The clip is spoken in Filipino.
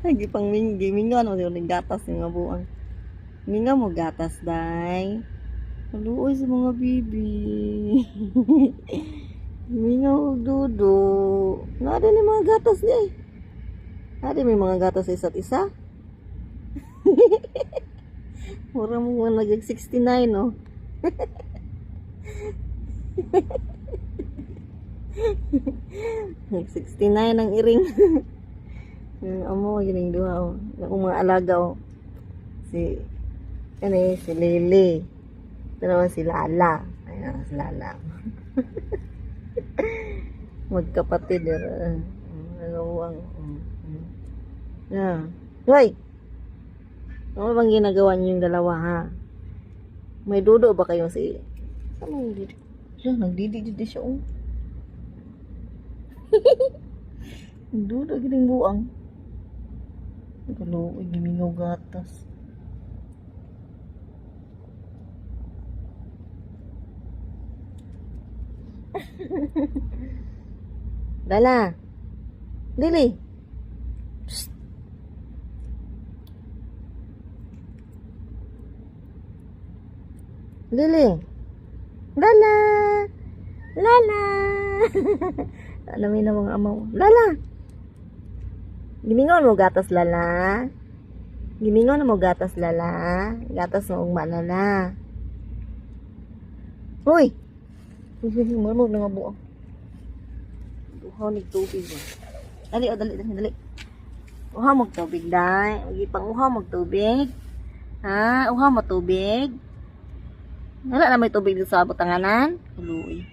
Lagi pang mingan mo yung gatas yung mga buang. Minga mo gatas, day. Haluoy sa mga bibi. Minga mo dudo. Nada ni mga gatas niya eh. Nada may mga gatas sa isa't isa. Mura mo mga nagag 69, no? Nag 69 ang iring. Yung amo, gining duha, oh. Yung mga alaga, oh. Si, ano eh, si Lily. Ito naman si Lala. Ayan, si Lala. Magkapatid. Nagawang. Yeah. Hoy! Ano bang ginagawa niyo yung dalawa, ha? May dudo ba kayo si... Ano yung didi? Siya, nagdidi-didi siya, oh. Dudo, gining buang. Kaluoy, gimingaw gatas. Lala. Lily. Psst. Lily. Lala. Lala. Alamin na mga amaw. Lala. Gimingaw mo gatas, Lala. Gimingaw na mo gatas, Lala. Gatas mo ugma, Lala. Hoy. Manog na nga buang. Uhaw ni tubig. Dali, dali, dali, dali. Uhaw mo tubig, day. Agi pang uhaw mo tubig. Ha? Uhaw mo tubig. Wala na may tubig dito sa butanganan. Kaluoy.